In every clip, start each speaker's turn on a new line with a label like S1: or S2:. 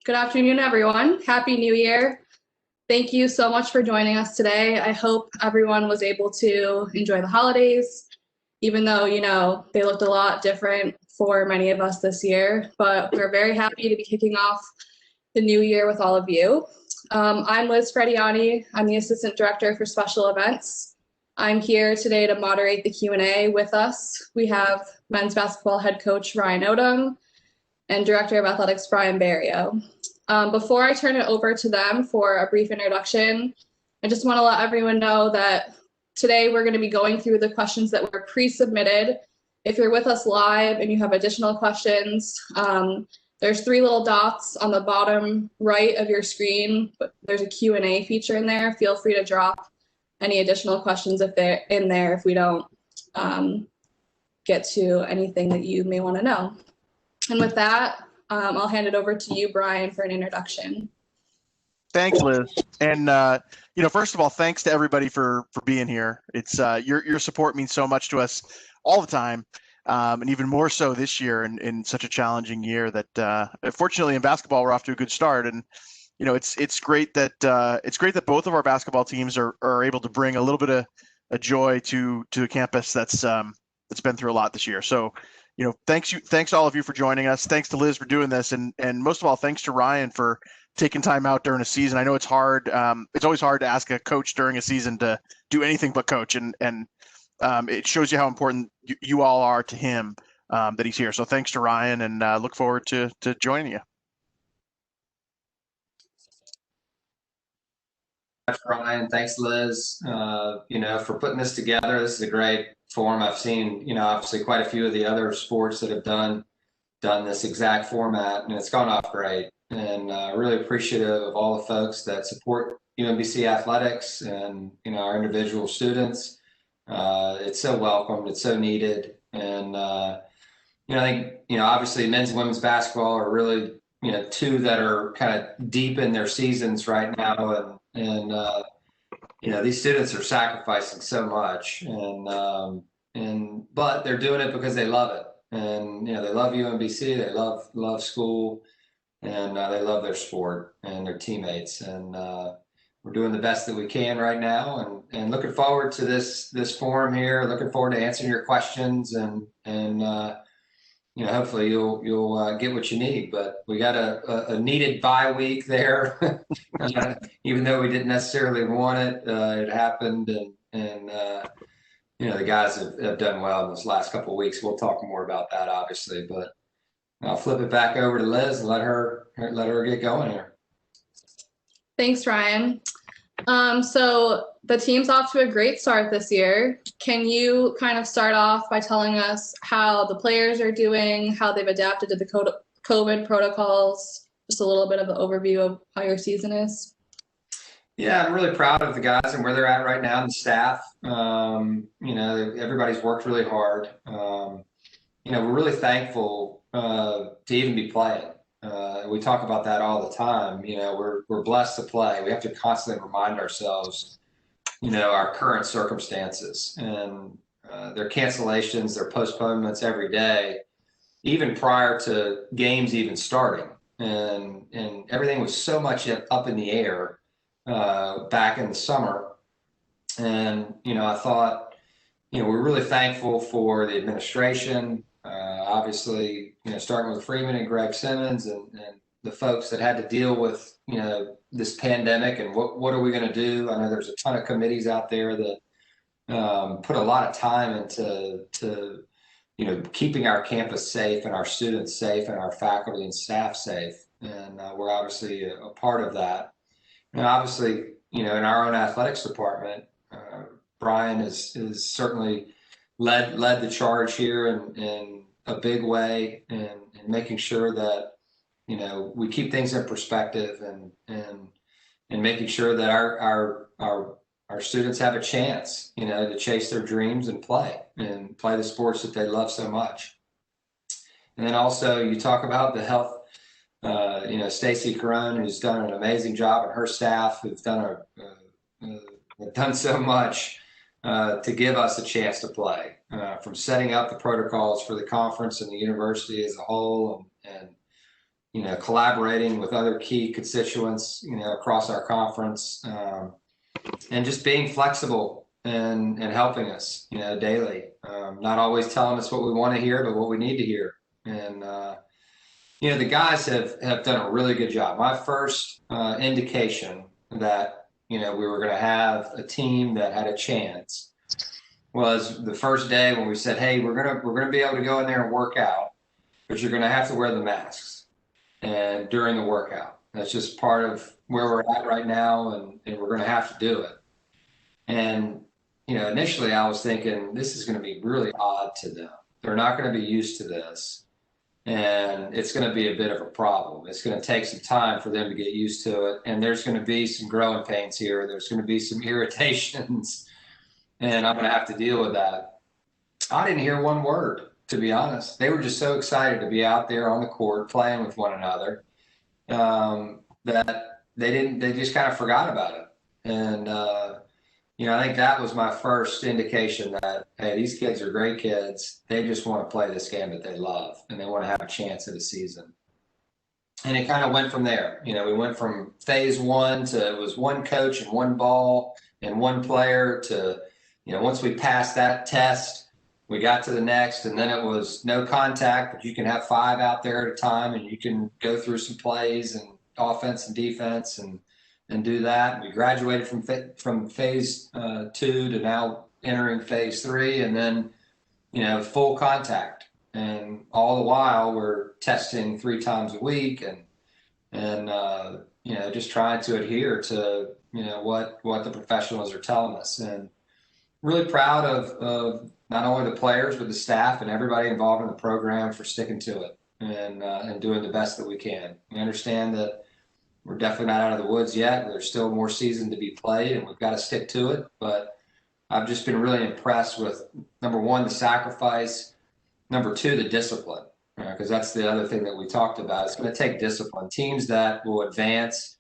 S1: Good afternoon, everyone. Happy New Year. Thank you so much for joining us today. I hope everyone was able to enjoy the holidays, even though, they looked a lot different for many of us this year. But we're very happy to be kicking off the new year with all of you. I'm Liz Frediani. I'm the Assistant Director for Special Events. I'm here today to moderate the Q&A with us. We have men's basketball head coach Ryan Odom and Director of Athletics Brian Barrio. Before I turn it over to them for a brief introduction, I just want to let everyone know that today we're going to be going through the questions that were pre-submitted. If you're with us live and you have additional questions, there's 3 little dots on the bottom right of your screen, but there's a Q&A feature in there. Feel free to drop any additional questions if they're in there if we don't get to anything that you may want to know. And with that, I'll hand it over to you, Brian, for an introduction.
S2: Thanks, Liz. And, first of all, thanks to everybody for being here. It's your support means so much to us all the time, and even more so this year in such a challenging year that, fortunately, in basketball, we're off to a good start. And, it's great that both of our basketball teams are able to bring a little bit of a joy to a campus that's been through a lot this year. So, thanks all of you for joining us. Thanks to Liz for doing this, and most of all, thanks to Ryan for taking time out during a season. I know it's hard. It's always hard to ask a coach during a season to do anything but coach, and it shows you how important you all are to him that he's here. So thanks to Ryan, and look forward to joining you.
S3: Thanks, Ryan. Thanks, Liz. For putting this together. This is a great forum. I've seen, obviously quite a few of the other sports that have done this exact format, and it's gone off great. And really appreciative of all the folks that support UMBC athletics and our individual students. It's so welcomed. It's so needed. And I think obviously men's and women's basketball are really 2 that are kind of deep in their seasons right now, and these students are sacrificing so much, but they're doing it because they love it, and they love UMBC, they love school, and they love their sport and their teammates, and we're doing the best that we can right now, and looking forward to this forum here. Looking forward to answering your questions, and hopefully you'll get what you need. But we got a needed bye week there, even though we didn't necessarily want it. It happened, and the guys have done well in this last couple of weeks. We'll talk more about that, obviously, but I'll flip it back over to Liz and let her get going here.
S1: Thanks, Ryan. So the team's off to a great start this year. Can you kind of start off by telling us how the players are doing, how they've adapted to the COVID protocols, just a little bit of an overview of how your season is?
S3: Yeah, I'm really proud of the guys and where they're at right now, and the staff. Everybody's worked really hard. We're really thankful to even be playing. We talk about that all the time. We're blessed to play. We have to constantly remind ourselves, our current circumstances, and their cancellations, their postponements every day, even prior to games even starting, and everything was so much up in the air back in the summer. And I thought, we're really thankful for the administration. Obviously, starting with Freeman and Greg Simmons and the folks that had to deal with, this pandemic and what are we going to do? I know there's a ton of committees out there that put a lot of time into keeping our campus safe and our students safe and our faculty and staff safe. And we're obviously a part of that. And obviously, in our own athletics department, Brian is certainly led the charge here in a big way, and making sure that we keep things in perspective, and making sure that our students have a chance to chase their dreams and play the sports that they love so much. And then also you talk about the health. Stacy Caron, who's done an amazing job, and her staff who've done so much to give us a chance to play, from setting up the protocols for the conference and the university as a whole, and collaborating with other key constituents, across our conference, and just being flexible and helping us, daily. Not always telling us what we want to hear, but what we need to hear. And, the guys have done a really good job. My first indication that, we were going to have a team that had a chance was the first day when we said, hey, we're gonna be able to go in there and work out, but you're going to have to wear the masks and during the workout. That's just part of where we're at right now, and we're going to have to do it. And, initially I was thinking this is going to be really odd to them. They're not going to be used to this. And it's going to be a bit of a problem. It's going to take some time for them to get used to it. And there's going to be some growing pains here. There's going to be some irritations. And I'm going to have to deal with that. I didn't hear one word, to be honest. They were just so excited to be out there on the court playing with one another, that they just kind of forgot about it. And, I think that was my first indication that, hey, these kids are great kids. They just want to play this game that they love, and they want to have a chance at a season. And it kind of went from there. We went from phase one to it was one coach and one ball and one player to, once we passed that test, we got to the next, and then it was no contact, but you can have 5 out there at a time, and you can go through some plays and offense and defense and do that. We graduated from phase 2 to now entering phase 3, and then, full contact. And all the while we're testing 3 times a week and just trying to adhere to, what the professionals are telling us. And really proud of not only the players, but the staff and everybody involved in the program for sticking to it and doing the best that we can. We understand that we're definitely not out of the woods yet. There's still more season to be played, and we've got to stick to it. But I've just been really impressed with, number one, the sacrifice, number 2, the discipline, because that's the other thing that we talked about. It's going to take discipline. Teams that will advance,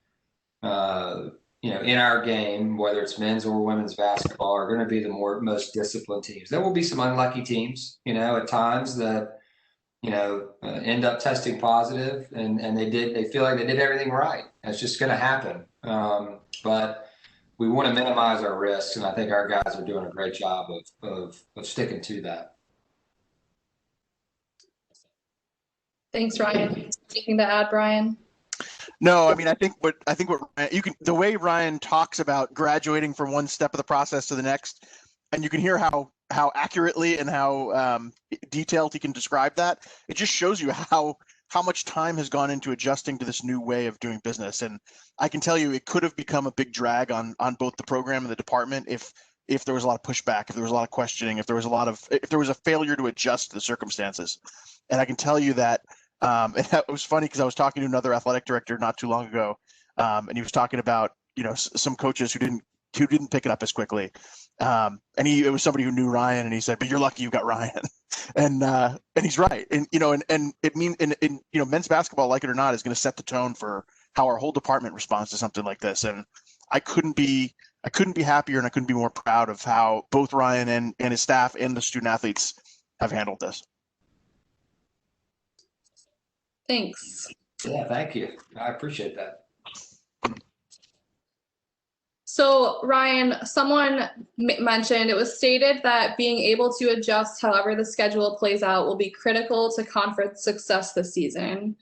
S3: in our game, whether it's men's or women's basketball, are going to be the most disciplined teams. There will be some unlucky teams, at times that, end up testing positive, and they feel like they did everything right. That's just going to happen. But we want to minimize our risks, and I think our guys are doing a great job of sticking to that.
S1: Thanks, Ryan. Anything to add, Brian?
S2: No, I mean, I think what the way Ryan talks about graduating from one step of the process to the next, and you can hear how accurately and how detailed he can describe that. It just shows you how much time has gone into adjusting to this new way of doing business. And I can tell you, it could have become a big drag on both the program and the department if there was a lot of pushback, if there was a lot of questioning, if there was a failure to adjust to the circumstances. And I can tell you that, and that was funny because I was talking to another athletic director not too long ago, and he was talking about some coaches who didn't pick it up as quickly. And it was somebody who knew Ryan, and he said, "But you're lucky you got Ryan," and he's right. And and it means in men's basketball, like it or not, is going to set the tone for how our whole department responds to something like this. And I couldn't be happier, and I couldn't be more proud of how both Ryan and his staff and the student athletes have handled this.
S1: Thanks.
S3: Yeah, thank you. I appreciate that.
S1: So, Ryan, someone mentioned it was stated that being able to adjust however the schedule plays out will be critical to conference success this season.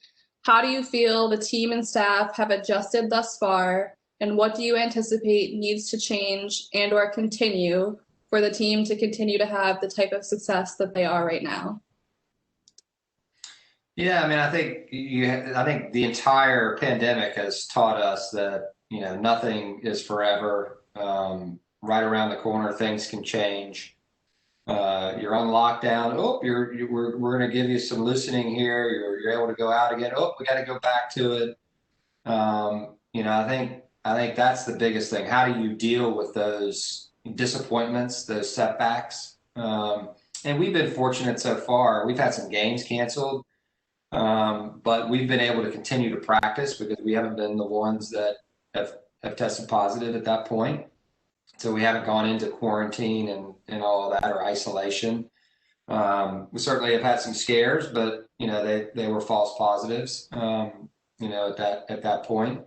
S1: How do you feel the team and staff have adjusted thus far, and what do you anticipate needs to change and/or continue for the team to continue to have the type of success that they are right now?
S3: Yeah, I mean, I think the entire pandemic has taught us that nothing is forever. Right around the corner, things can change. You're on lockdown. Oh, we're going to give you some loosening here. You're able to go out again. Oh, we got to go back to it. I think that's the biggest thing. How do you deal with those disappointments, those setbacks? And we've been fortunate so far. We've had some games canceled. But we've been able to continue to practice because we haven't been the ones that have tested positive at that point. So we haven't gone into quarantine and all of that, or isolation. We certainly have had some scares, but they were false positives. At that point.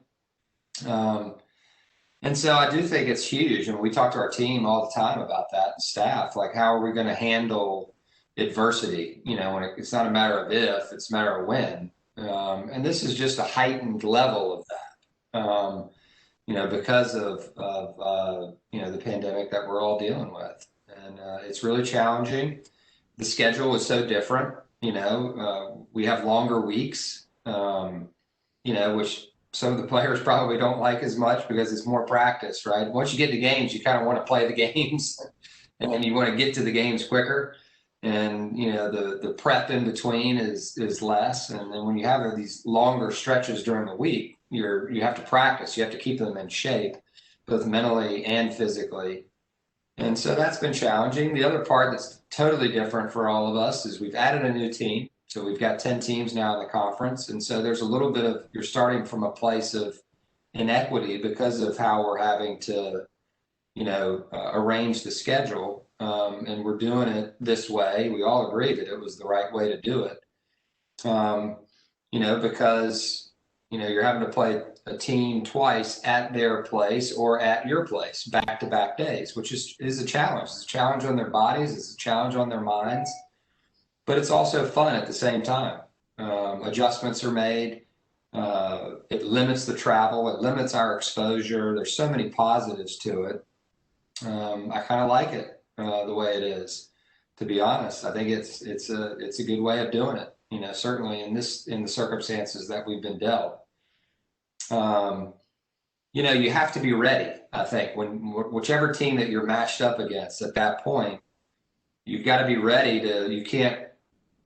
S3: And so I do think it's huge. And we talk to our team all the time about that, and staff, like, how are we going to handle adversity? When it's not a matter of if, it's a matter of when. And this is just a heightened level of that, because of the pandemic that we're all dealing with. And it's really challenging. The schedule is so different. We have longer weeks, which some of the players probably don't like as much because it's more practice, right? Once you get to games, you kind of want to play the games and then you want to get to the games quicker. And, the prep in between is less. And then when you have these longer stretches during the week, you have to practice. You have to keep them in shape, both mentally and physically. And so that's been challenging. The other part that's totally different for all of us is we've added a new team. So we've got 10 teams now in the conference. And so there's a little bit of, you're starting from a place of inequity because of how we're having to, arrange the schedule. And we're doing it this way. We all agree that it was the right way to do it. Because, you're having to play a team twice at their place or at your place, back-to-back days, which is a challenge. It's a challenge on their bodies. It's a challenge on their minds. But it's also fun at the same time. Adjustments are made. It limits the travel. It limits our exposure. There's so many positives to it. I kind of like it the way it is, to be honest. I think it's a good way of doing it. Certainly in the circumstances that we've been dealt. You have to be ready. I think whichever team that you're matched up against at that point, you've got to be ready you can't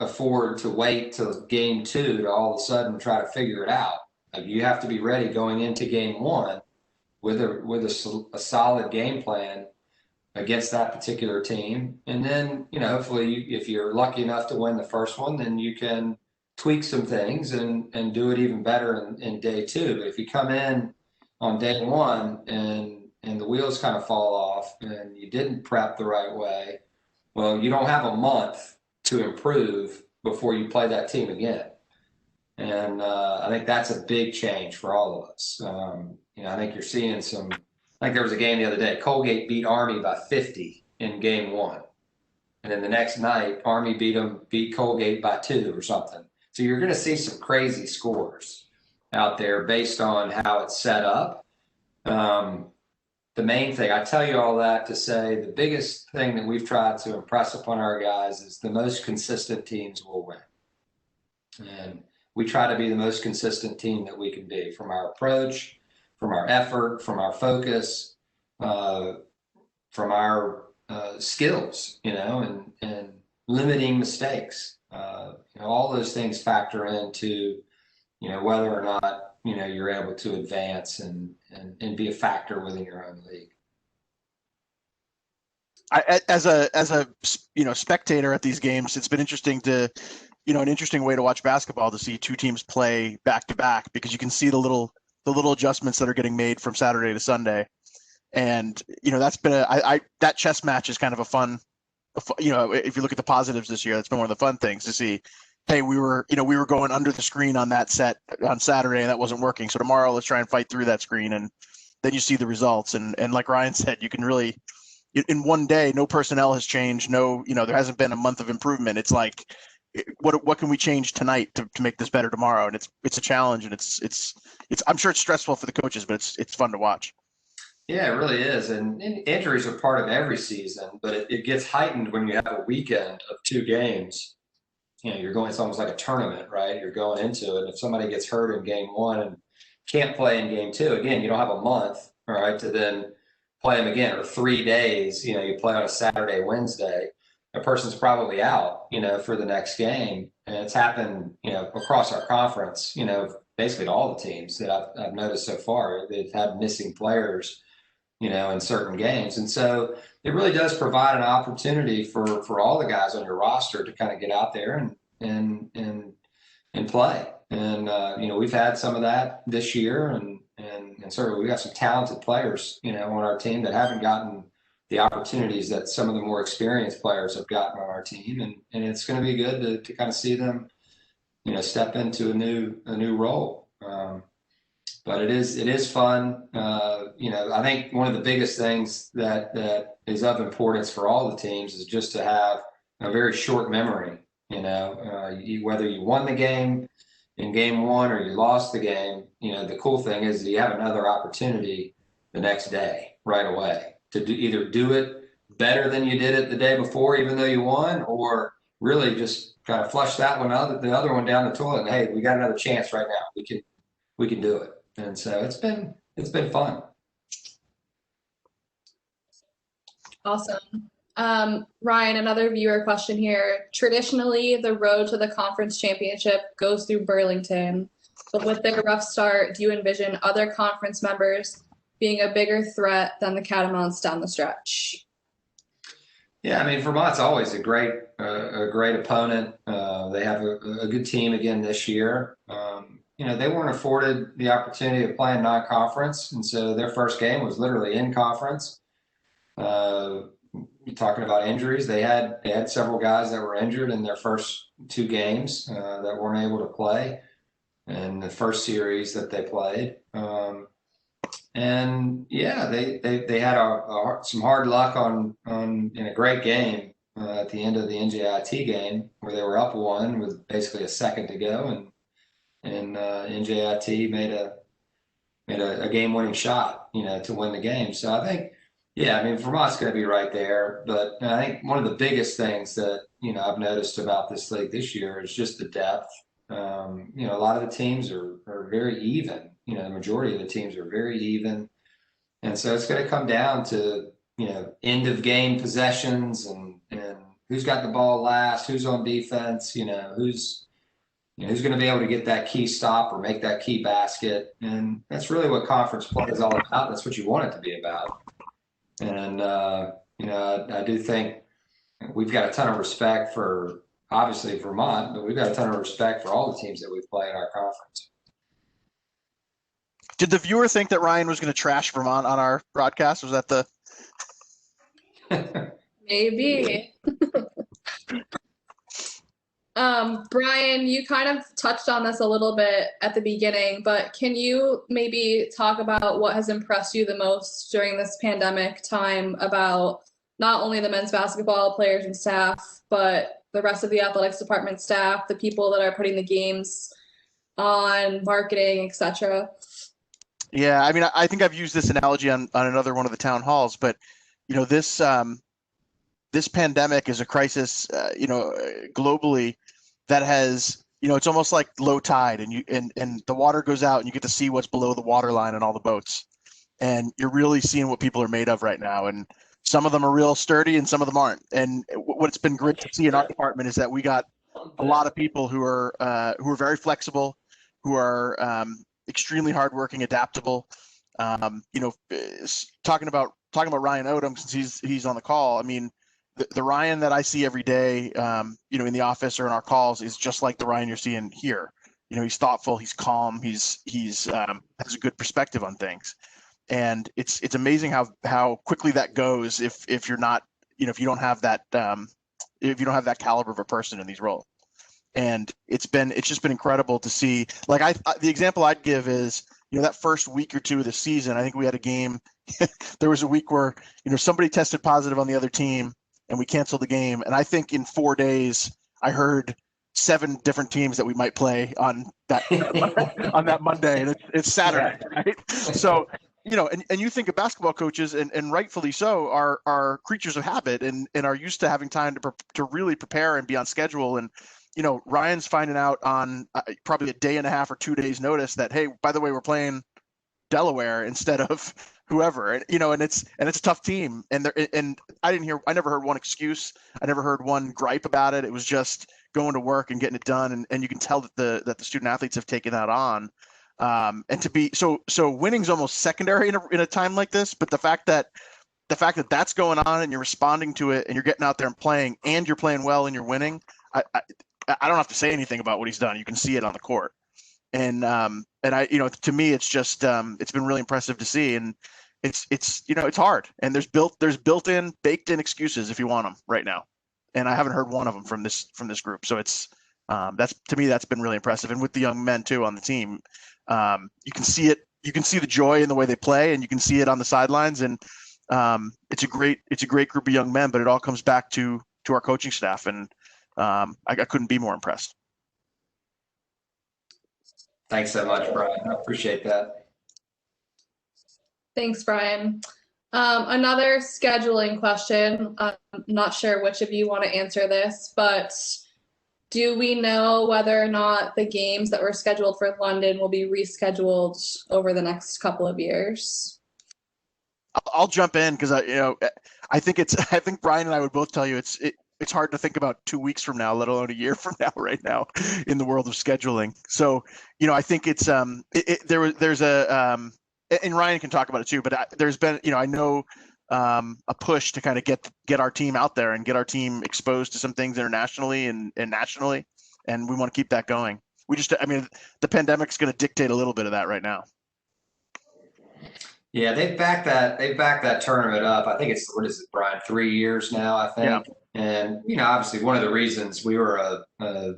S3: afford to wait till game 2 to all of a sudden try to figure it out. Like, you have to be ready going into game 1 with a solid game plan against that particular team. And then, hopefully if you're lucky enough to win the first one, then you can tweak some things and do it even better in day 2. But if you come in on day 1 and the wheels kind of fall off and you didn't prep the right way, well, you don't have a month to improve before you play that team again. And I think that's a big change for all of us. I think you're seeing I think there was a game the other day, Colgate beat Army by 50 in game 1. And then the next night, Army beat Colgate by 2 or something. So you're going to see some crazy scores out there based on how it's set up. The main thing, I tell you all that to say the biggest thing that we've tried to impress upon our guys is the most consistent teams will win. And we try to be the most consistent team that we can be, from our approach, from our effort, from our focus, from our skills, and limiting mistakes. All those things factor into, whether or not, you're able to advance and be a factor within your own league.
S2: As a spectator at these games, it's been interesting an interesting way to watch basketball, to see two teams play back to back, because you can see the little adjustments that are getting made from Saturday to Sunday. And, that's been that chess match is kind of a fun, if you look at the positives this year, that's been one of the fun things to see. Hey, we were going under the screen on that set on Saturday and that wasn't working. So tomorrow, let's try and fight through that screen. And then you see the results. And like Ryan said, you can really, in one day, no personnel has changed. No, there hasn't been a month of improvement. It's like, what can we change tonight to make this better tomorrow? And it's a challenge, and it's I'm sure it's stressful for the coaches, but it's fun to watch.
S3: Yeah, it really is. And injuries are part of every season, but it gets heightened when you have a weekend of 2 games. It's almost like a tournament, right? You're going into it. If somebody gets hurt in game 1 and can't play in game 2, again, you don't have a month, all right, to then play them again, or 3 days. You play on a Saturday, Wednesday. A person's probably out, for the next game. And it's happened, across our conference, basically to all the teams that I've noticed so far. They've had missing players, in certain games. And so it really does provide an opportunity for all the guys on your roster to kind of get out there and play. And, we've had some of that this year, and certainly we got some talented players, on our team that haven't gotten the opportunities that some of the more experienced players have gotten on our team, and it's going to be good to kind of see them, step into a new role. But it is fun. I think one of the biggest things that is of importance for all the teams is just to have a very short memory. Whether you won the game in game one or you lost the game, the cool thing is you have another opportunity the next day right away to either do it better than you did it the day before, even though you won, or really just kind of flush the other one down the toilet. And hey, we got another chance right now. We can do it. And so it's been fun.
S1: Awesome. Ryan, another viewer question here. Traditionally, the road to the conference championship goes through Burlington, but with their rough start, do you envision other conference members being a bigger threat than the Catamounts down the stretch?
S3: Yeah, I mean, Vermont's always a great opponent. They have a good team again this year. They weren't afforded the opportunity of playing non-conference, and so their first game was literally in conference. Talking about injuries, they had several guys that were injured in their first two games that weren't able to play in the first series that they played. And yeah, they had some hard luck in a great game at the end of the NJIT game where they were up one with basically a second to go, and NJIT made a game-winning shot, to win the game. So I think, yeah, I mean, Vermont's going to be right there. But I think one of the biggest things that, I've noticed about this league this year is just the depth. A lot of the teams are very even. The majority of the teams are very even. And so it's going to come down to, end of game possessions and who's got the ball last, who's on defense, who's going to be able to get that key stop or make that key basket. And that's really what conference play is all about. That's what you want it to be about. And, I do think we've got a ton of respect for, obviously, Vermont, but we've got a ton of respect for all the teams that we've played in our conference.
S2: Did the viewer think that Ryan was going to trash Vermont on our broadcast? Was that the...
S1: Maybe. Brian, you kind of touched on this a little bit at the beginning, but can you maybe talk about what has impressed you the most during this pandemic time about not only the men's basketball players and staff, but the rest of the athletics department staff, the people that are putting the games on, marketing, etc.?
S2: Yeah, I mean, I think I've used this analogy on another one of the town halls, but this pandemic is a crisis, globally that has, it's almost like low tide, and the water goes out, and you get to see what's below the water line on all the boats, and you're really seeing what people are made of right now, and some of them are real sturdy, and some of them aren't. And what's been great to see in our department is that we got a lot of people who are very flexible, who are extremely hardworking, adaptable. Talking about Ryan Odom, since he's on the call. I mean, the Ryan that I see every day, in the office or in our calls is just like the Ryan you're seeing here. He's thoughtful, he's calm, he's has a good perspective on things, and it's amazing how quickly that goes if you're not, if you don't have that caliber of a person in these roles. And it's just been incredible to see. Like the example I'd give is, that first week or two of the season, I think we had a game. There was a week where, somebody tested positive on the other team and we canceled the game. And I think in 4 days, I heard 7 different teams that we might play on that on that Monday, and it's Saturday, right? So, and you think of basketball coaches, and rightfully so, are creatures of habit and are used to having time to really prepare and be on schedule. And Ryan's finding out on probably a day and a half or 2 days notice that, hey, by the way, we're playing Delaware instead of whoever, and it's a tough team. And I never heard one excuse. I never heard one gripe about it. It was just going to work and getting it done. And you can tell that the student athletes have taken that on. And to be so winning's almost secondary in a time like this. But the fact that that's going on and you're responding to it and you're getting out there and playing, and you're playing well and you're winning, I don't have to say anything about what he's done. You can see it on the court. And I, to me, it's just, it's been really impressive to see. And, it's it's hard, and there's built-in, baked-in excuses if you want them right now, and I haven't heard one of them from this group. So it's that's, to me, that's been really impressive, and with the young men too on the team, you can see it. You can see the joy in the way they play, and you can see it on the sidelines, and it's a great group of young men. But it all comes back to our coaching staff, and I couldn't be more impressed.
S3: Thanks so much, Brian. I appreciate that.
S1: Thanks, Brian. Another scheduling question. I'm not sure which of you want to answer this, but do we know whether or not the games that were scheduled for London will be rescheduled over the next couple of years?
S2: I'll jump in because I think Brian and I would both tell you it's hard to think about 2 weeks from now, let alone a year from now, right now, in the world of scheduling. So, I think it's there's a and Ryan can talk about it too, but there's been, I know a push to kind of get our team out there and get our team exposed to some things internationally and nationally, and we want to keep that going. The pandemic's going to dictate a little bit of that right now.
S3: Yeah, they've backed that tournament up. I think it's, what is it, Brian, 3 years now, I think.
S2: Yeah.
S3: And, obviously one of the reasons we were a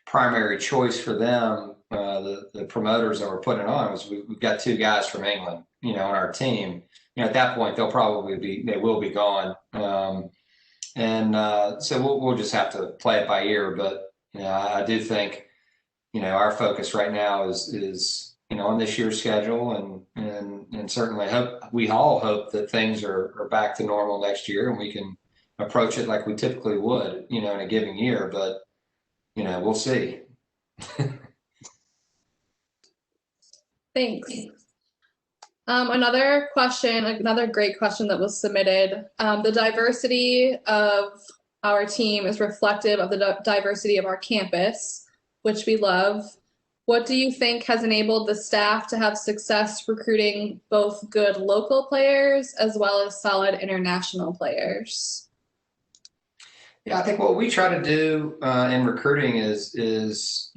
S3: primary choice for them, the promoters that were putting it on, was we've got 2 guys from England, on our team. At that point, they will be gone. So we'll just have to play it by ear. But, I do think, our focus right now is on this year's schedule, and certainly we all hope that things are back to normal next year and we can approach it like we typically would, in a given year. But, we'll see.
S1: Thanks. Another great question that was submitted. The diversity of our team is reflective of the diversity of our campus, which we love. What do you think has enabled the staff to have success recruiting both good local players as well as solid international players?
S3: Yeah, I think what we try to do in recruiting is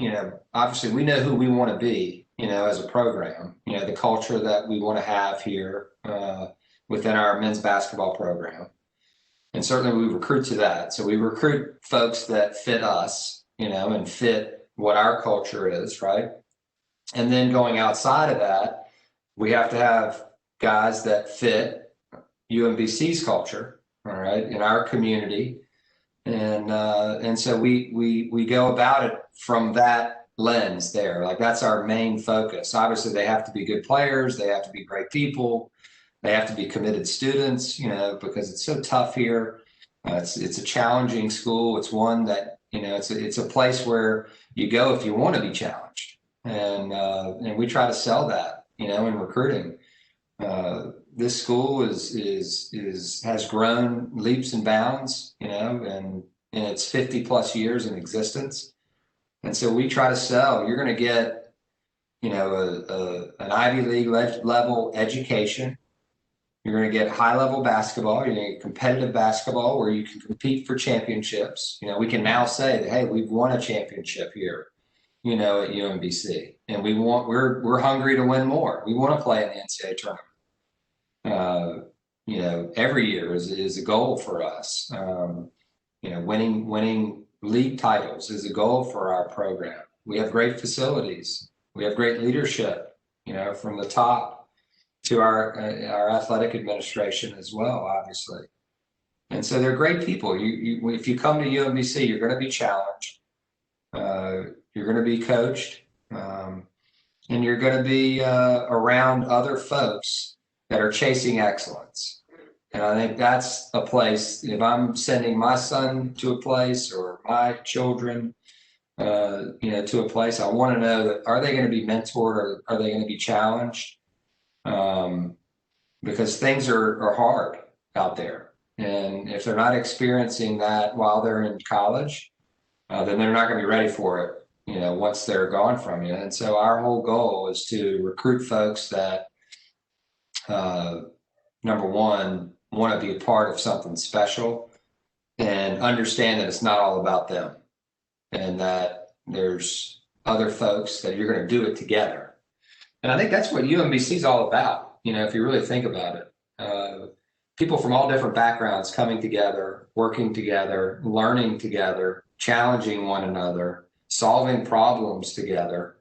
S3: obviously we know who we want to be, as a program, the culture that we want to have here within our men's basketball program. And certainly we recruit to that. So we recruit folks that fit us, and fit what our culture is, right? And then going outside of that, we have to have guys that fit UMBC's culture, all right, in our community. And so we go about it from that lens there. Like, that's our main focus. Obviously, they have to be good players. They have to be great people. They have to be committed students, because it's so tough here. It's a challenging school. It's one that, it's a place where you go if you want to be challenged. And we try to sell that, in recruiting. This school has grown leaps and bounds, and in its 50 plus years in existence. And so we try to sell, you're going to get, an Ivy League level education. You're going to get high level basketball. You're going to get competitive basketball where you can compete for championships. We can now say that, hey, we've won a championship here, at UMBC, and we're hungry to win more. We want to play in the NCAA tournament. Every year is a goal for us. Winning league titles is a goal for our program. We have great facilities. We have great leadership, from the top to our athletic administration as well, obviously. And so they're great people. If you come to UMBC, you're going to be challenged. You're going to be coached, and you're going to be around other folks that are chasing excellence. And I think that's a place, if I'm sending my son to a place or my children, to a place, I want to know that, are they going to be mentored or are they going to be challenged? Because things are hard out there. And if they're not experiencing that while they're in college, then they're not going to be ready for it, once they're gone from you. And so our whole goal is to recruit folks that, number one, want to be a part of something special and understand that it's not all about them, and that there's other folks that you're going to do it together. And I think that's what UMBC is all about. If you really think about it, People from all different backgrounds coming together, working together, learning together, challenging one another, solving problems together.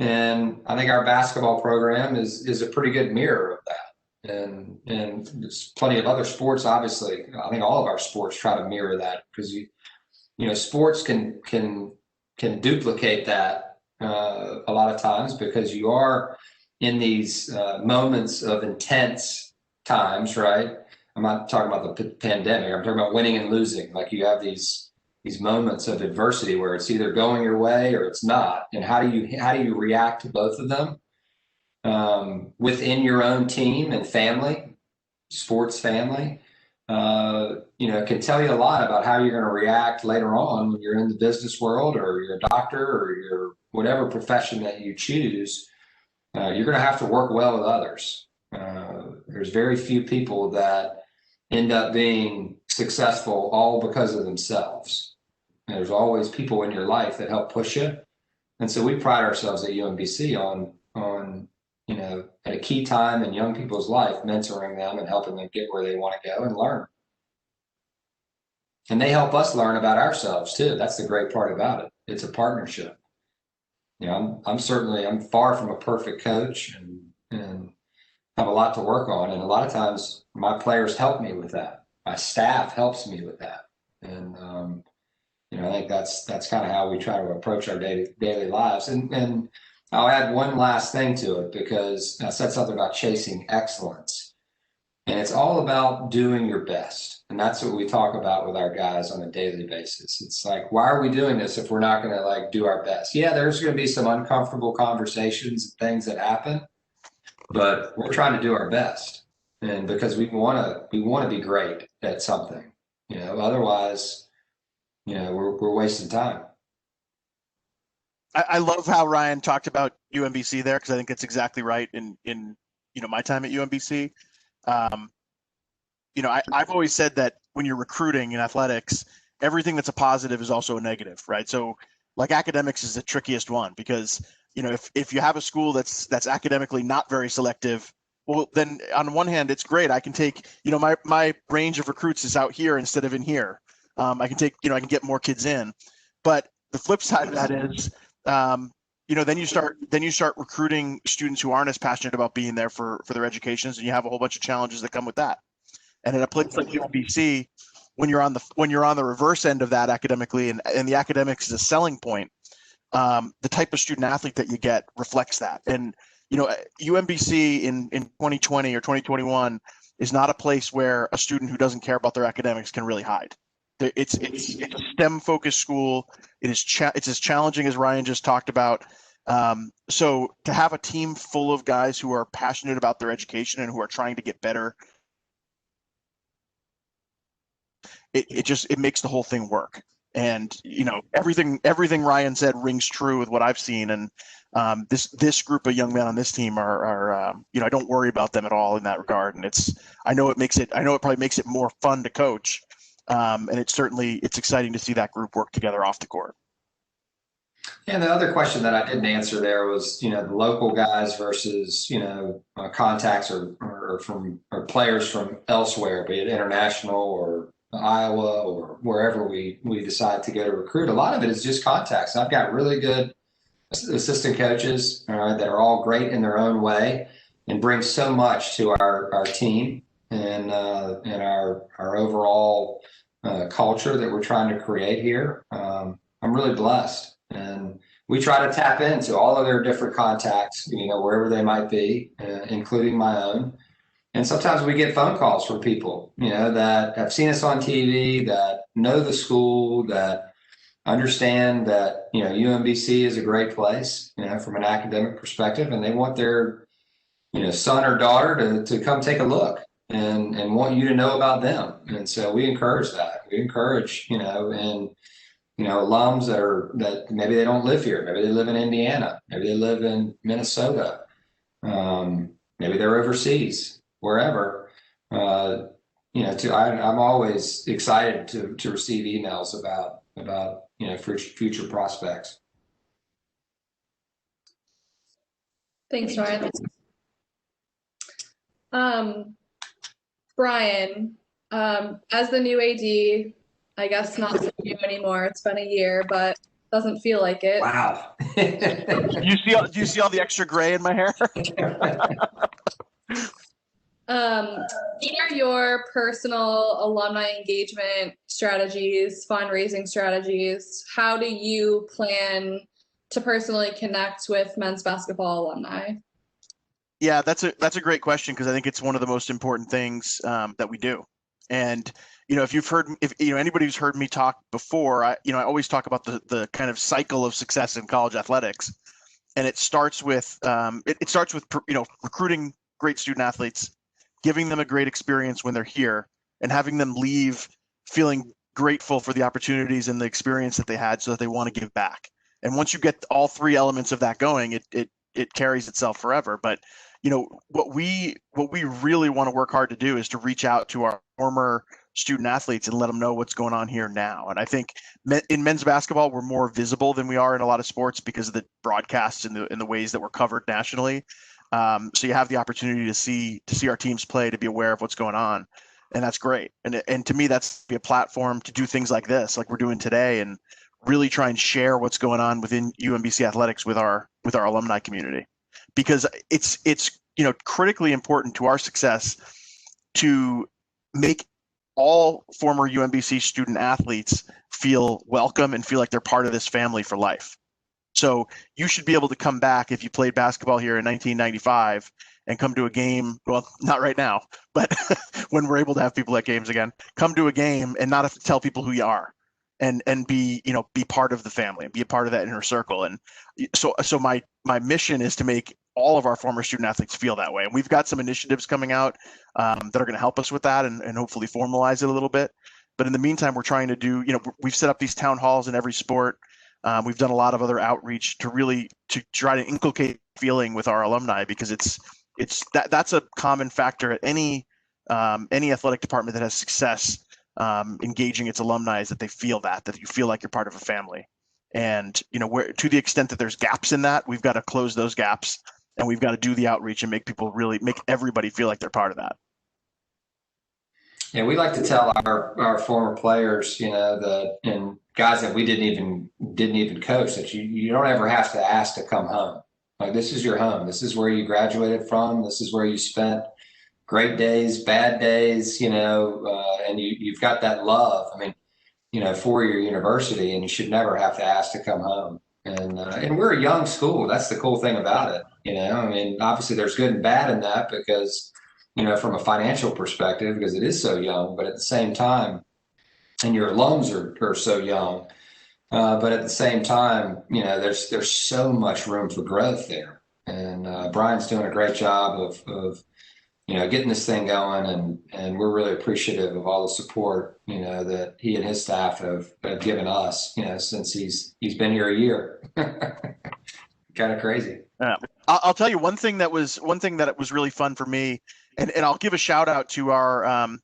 S3: And I think our basketball program is a pretty good mirror of that. And there's plenty of other sports, obviously. I think all of our sports try to mirror that, because sports can duplicate that a lot of times, because you are in these moments of intense times, right? I'm not talking about the pandemic. I'm talking about winning and losing. Like, you have these moments of adversity where it's either going your way or it's not. And how do you react to both of them within your own team and family, sports family? Can tell you a lot about how you're going to react later on when you're in the business world, or you're a doctor, or you're whatever profession that you choose. You're going to have to work well with others. There's very few people that end up being successful all because of themselves. And there's always people in your life that help push you. And so we pride ourselves at UMBC on at a key time in young people's life, mentoring them and helping them get where they want to go and learn. And they help us learn about ourselves too. That's the great part about it. It's a partnership. I'm far from a perfect coach, and have a lot to work on. And a lot of times my players help me with that. My staff helps me with that. And, I think that's kind of how we try to approach our daily lives. And I'll add one last thing to it, because I said something about chasing excellence, and it's all about doing your best. And that's what we talk about with our guys on a daily basis. It's like, why are we doing this if we're not going to do our best? Yeah, there's going to be some uncomfortable conversations and things that happen, but we're trying to do our best. And because we want to be great at something, otherwise, we're wasting time.
S2: I love how Ryan talked about UMBC there, because I think it's exactly right in my time at UMBC. I've always said that when you're recruiting in athletics, everything that's a positive is also a negative, right? So like academics is the trickiest one, because if you have a school that's academically not very selective, well, then on one hand it's great. I can take my range of recruits is out here instead of in here. I can get more kids in, but the flip side of that is then you start recruiting students who aren't as passionate about being there for their educations, and you have a whole bunch of challenges that come with that. And in a place like UMBC, when you're on the reverse end of that academically, and the academics is a selling point, the type of student athlete that you get reflects that. And UMBC in 2020 or 2021 is not a place where a student who doesn't care about their academics can really hide. It's a STEM focused school. It's as challenging as Ryan just talked about. So to have a team full of guys who are passionate about their education and who are trying to get better, it makes the whole thing work. And everything Ryan said rings true with what I've seen. And this group of young men on this team are I don't worry about them at all in that regard. And I know it probably makes it more fun to coach. And it's exciting to see that group work together off the court.
S3: And the other question that I didn't answer there was, the local guys versus, contacts or players from elsewhere, be it international or Iowa or wherever we decide to go to recruit. A lot of it is just contacts. I've got really good assistant coaches that are all great in their own way and bring so much to our team and our overall culture that we're trying to create here. I'm really blessed, and we try to tap into all of their different contacts, wherever they might be, including my own. And sometimes we get phone calls from people, that have seen us on TV, that know the school, that understand that, UMBC is a great place, from an academic perspective, and they want their, son or daughter to come take a look and want you to know about them. And so we encourage that. We encourage, alums that maybe they don't live here. Maybe they live in Indiana. Maybe they live in Minnesota. Maybe they're overseas, wherever. I'm always excited to receive emails about future prospects.
S1: Thanks, Ryan. Brian, as the new AD, I guess not so new anymore. It's been a year, but doesn't feel like it.
S3: Wow.
S2: Do you see all the extra gray in my hair?
S1: What are your personal alumni engagement strategies, fundraising strategies? How do you plan to personally connect with men's basketball alumni?
S2: Yeah, that's a great question, because I think it's one of the most important things that we do. And if anybody who's heard me talk before, I always talk about the kind of cycle of success in college athletics, and it starts with recruiting great student athletes, giving them a great experience when they're here, and having them leave feeling grateful for the opportunities and the experience that they had, so that they want to give back. And once you get all three elements of that going, it carries itself forever. But what we really want to work hard to do is to reach out to our former student athletes and let them know what's going on here now. And I think in men's basketball, we're more visible than we are in a lot of sports because of the broadcasts and the ways that we're covered nationally. So you have the opportunity to see our teams play, to be aware of what's going on, and that's great. And to me, that's be a platform to do things like this, like we're doing today, and really try and share what's going on within UMBC athletics with our alumni community, because it's critically important to our success to make all former UMBC student athletes feel welcome and feel like they're part of this family for life. So you should be able to come back if you played basketball here in 1995 and come to a game. Well, not right now, but when we're able to have people at games again, come to a game and not have to tell people who you are, and be part of the family and be a part of that inner circle. And so my mission is to make all of our former student athletes feel that way. And we've got some initiatives coming out that are going to help us with that, and hopefully formalize it a little bit. But in the meantime, we're trying to do, we've set up these town halls in every sport. We've done a lot of other outreach to try to inculcate feeling with our alumni, because that's a common factor at any athletic department that has success engaging its alumni, is that they feel that you feel like you're part of a family. And to the extent that there's gaps in that, we've got to close those gaps, and we've got to do the outreach and make everybody feel like they're part of that.
S3: Yeah, we like to tell our former players, and guys that we didn't even coach, that you don't ever have to ask to come home. Like, this is your home. This is where you graduated from. This is where you spent great days, bad days, and you've got that love. I mean, for your university, and you should never have to ask to come home. And we're a young school. That's the cool thing about it. I mean, obviously there's good and bad in that, because from a financial perspective, because it is so young, but at the same time, and your alums are so young, but at the same time, there's so much room for growth there. And Brian's doing a great job of getting this thing going, and we're really appreciative of all the support, that he and his staff have given us, since he's been here a year. Kind of crazy.
S2: Yeah. I'll tell you one thing that was really fun for me, and I'll give a shout out to our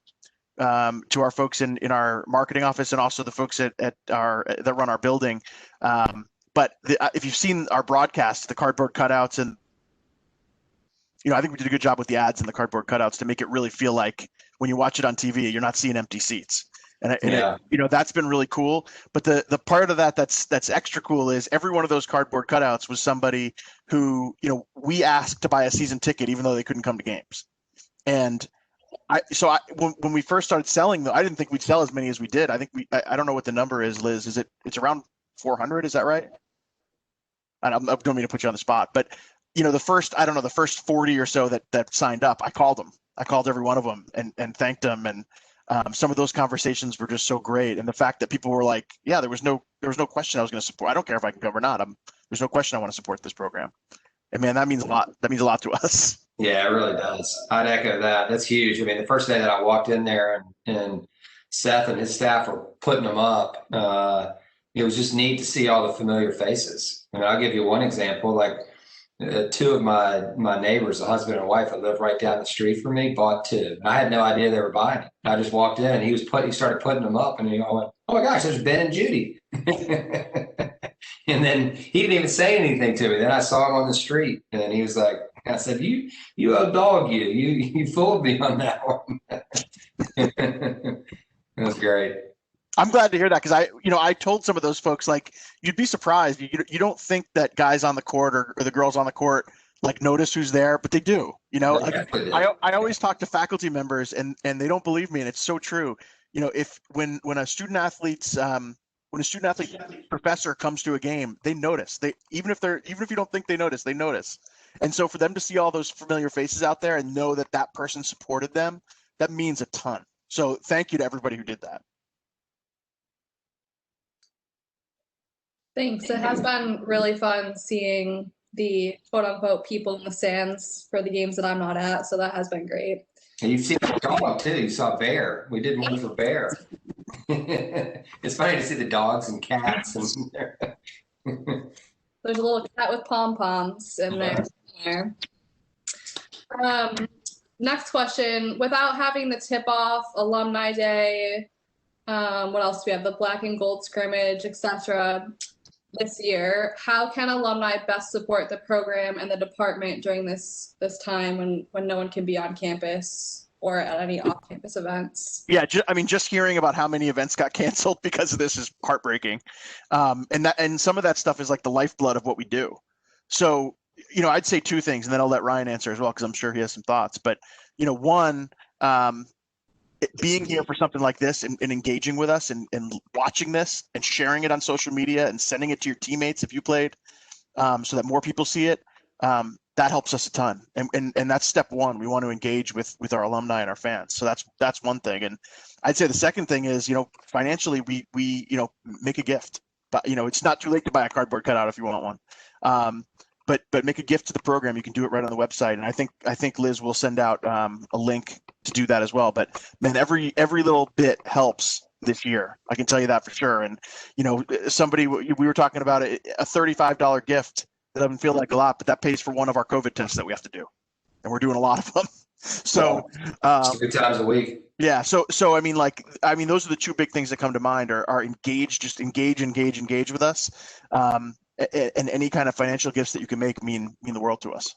S2: folks in our marketing office, and also the folks that run our building. But if you've seen our broadcast, the cardboard cutouts, and I think we did a good job with the ads and the cardboard cutouts to make it really feel like when you watch it on TV, you're not seeing empty seats. And that's been really cool. But the part of that's extra cool is every one of those cardboard cutouts was somebody who, we asked to buy a season ticket, even though they couldn't come to games. And when we first started selling them, I didn't think we'd sell as many as we did. I think I don't know what the number is, Liz. It's around 400. Is that right? I don't mean to put you on the spot, but the first 40 or so that signed up, I called them. I called every one of them and thanked them. And some of those conversations were just so great. And the fact that people were like, yeah, there was no question I was going to support. I don't care if I can come or not. There's no question I want to support this program. And man, that means a lot. That means a lot to us.
S3: Yeah, it really does. I'd echo that. That's huge. I mean, the first day that I walked in there and Seth and his staff were putting them up, it was just neat to see all the familiar faces. I mean, I'll give you one example. Like, two of my neighbors, a husband and wife that lived right down the street from me, bought two. And I had no idea they were buying it. I just walked in, and he started putting them up, and I went, "Oh my gosh, there's Ben and Judy." And then he didn't even say anything to me. Then I saw him on the street, and he was like, I said, you old dog, you fooled me on that one. It was great.
S2: I'm glad to hear that, because I told some of those folks, like, you'd be surprised. You don't think that guys on the court or the girls on the court like notice who's there, but they do. Like, I always talk to faculty members, and they don't believe me, and it's so true. If when a student athlete's professor comes to a game, they notice. Even if you don't think they notice, they notice. And so for them to see all those familiar faces out there and know that that person supported them, that means a ton. So thank you to everybody who did that.
S1: Thanks. It has been really fun seeing the quote unquote people in the stands for the games that I'm not at. So that has been great.
S3: And you've seen the dog too. You saw Bear. We did one for Bear. It's funny to see the dogs and cats.
S1: There's a little cat with pom-poms in there. Next question. Without having the tip-off, Alumni Day, what else do we have? The black and gold scrimmage, etc. This year, how can alumni best support the program and the department during this time when no one can be on campus or at any off-campus events?
S2: Yeah, just hearing about how many events got canceled because of this is heartbreaking, and some of that stuff is like the lifeblood of what we do. So, I'd say two things, and then I'll let Ryan answer as well, because I'm sure he has some thoughts. But one, being here for something like this and engaging with us and watching this and sharing it on social media and sending it to your teammates if you played, so that more people see it, that helps us a ton. And that's step one. We want to engage with our alumni and our fans. So that's one thing. And I'd say the second thing is, financially, we make a gift. But it's not too late to buy a cardboard cutout if you want one. But make a gift to the program. You can do it right on the website. And I think Liz will send out a link to do that as well. But man, every little bit helps this year. I can tell you that for sure. And somebody, we were talking about a $35 gift. That doesn't feel like a lot, but that pays for one of our COVID tests that we have to do, and we're doing a lot of them. So
S3: 2 times a week.
S2: Yeah. So those are the two big things that come to mind are engage, just engage with us. And any kind of financial gifts that you can make mean the world to us.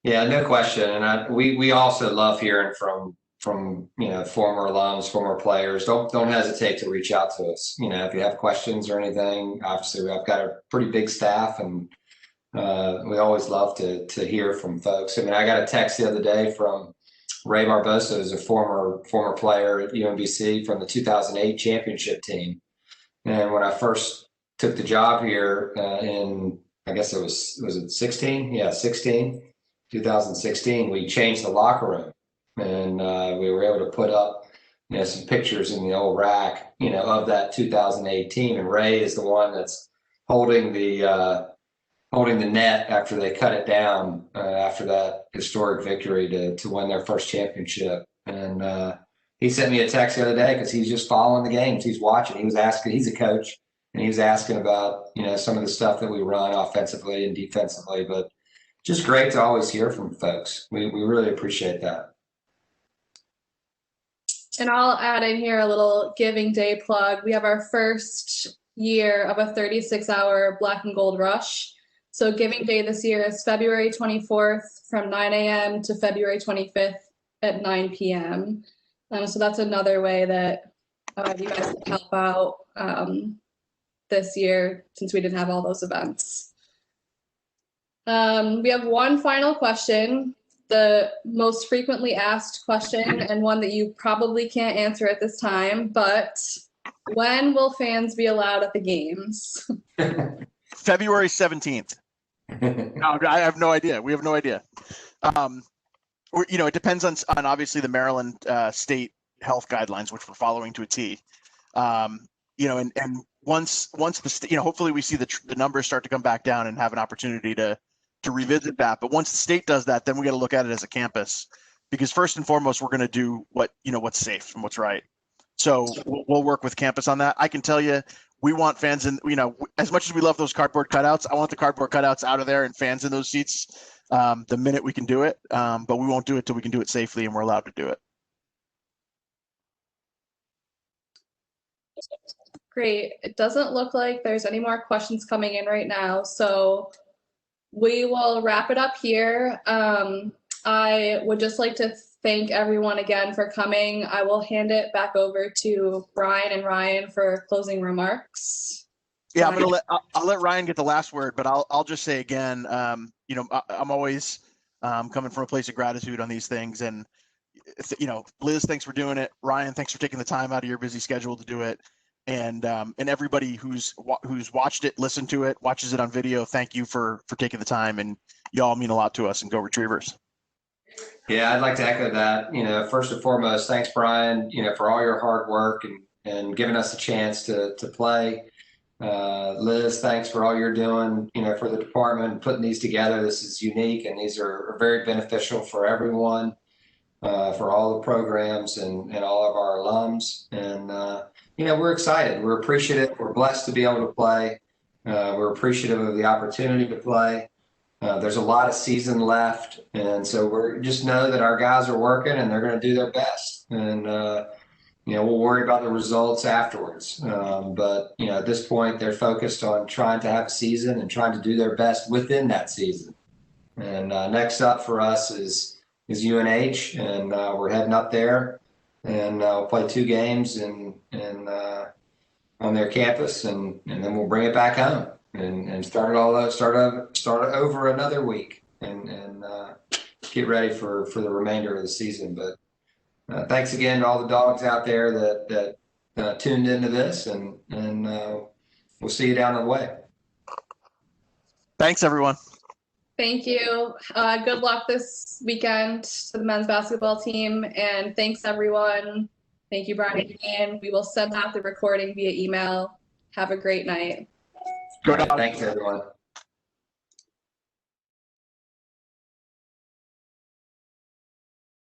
S3: Yeah, no question. And we also love hearing from former alums, former players. Don't hesitate to reach out to us. If you have questions or anything. Obviously, I've got a pretty big staff, and we always love to hear from folks. I mean, I got a text the other day from Ray Barbosa, who's a former player at UMBC from the 2008 championship team. And when I first took the job here in, I guess it was it 16? Yeah, 2016, we changed the locker room. And we were able to put up, some pictures in the old rack, of that 2008 team. And Ray is the one that's holding the net after they cut it down after that historic victory to win their first championship. And he sent me a text the other day because he's just following the games. He's watching. He was asking. He's a coach, and he was asking about some of the stuff that we run offensively and defensively. But just great to always hear from folks. We really appreciate that.
S1: And I'll add in here a little Giving Day plug. We have our first year of a 36-hour Black and Gold Rush. So Giving Day this year is February 24th from 9 a.m. to February 25th at 9 p.m. So that's another way that you guys can help out this year, since we didn't have all those events. We have one final question, the most frequently asked question, and one that you probably can't answer at this time, but when will fans be allowed at the games?
S2: February 17th. No, I have no idea. We have no idea. It depends on obviously the Maryland state health guidelines, which we're following to a T. And once hopefully we see the numbers start to come back down and have an opportunity to revisit that. But once the state does that, then we got to look at it as a campus, because first and foremost, we're going to do what's safe and what's right. So we'll work with campus on that. I can tell you, we want fans in, as much as we love those cardboard cutouts, I want the cardboard cutouts out of there and fans in those seats the minute we can do it. But we won't do it till we can do it safely and we're allowed to do it.
S1: Great. It doesn't look like there's any more questions coming in right now, so we will wrap it up here. I would just like to thank everyone again for coming. I will hand it back over to Brian and Ryan for closing remarks.
S2: Yeah, I'll let Ryan get the last word, but I'll just say again, you know, I'm always coming from a place of gratitude on these things, and you know, Liz, thanks for doing it. Ryan, thanks for taking the time out of your busy schedule to do it, and everybody who's watched it, listened to it, watches it on video, thank you for taking the time, and y'all mean a lot to us. And go Retrievers.
S3: Yeah, I'd like to echo that. You know, first and foremost, thanks, Brian, you know, for all your hard work and giving us a chance to play. Liz, thanks for all you're doing, you know, for the department, putting these together. This is unique, and these are very beneficial for everyone, for all the programs and all of our alums. And, you know, we're excited. We're appreciative. We're blessed to be able to play. We're appreciative of the opportunity to play. There's a lot of season left, and so we're just know that our guys are working and they're going to do their best. And you know, we'll worry about the results afterwards. But you know, at this point, they're focused on trying to have a season and trying to do their best within that season. And next up for us is UNH, and we're heading up there, and we'll play 2 games and on their campus, and then we'll bring it back home. And start over another week and get ready for the remainder of the season. But thanks again to all the dogs out there that tuned into this, and we'll see you down the way.
S2: Thanks, everyone.
S1: Thank you. Good luck this weekend to the men's basketball team, and thanks everyone. Thank you, Brian, again. We will send out the recording via email. Have a great night.
S3: All right, thanks, everyone.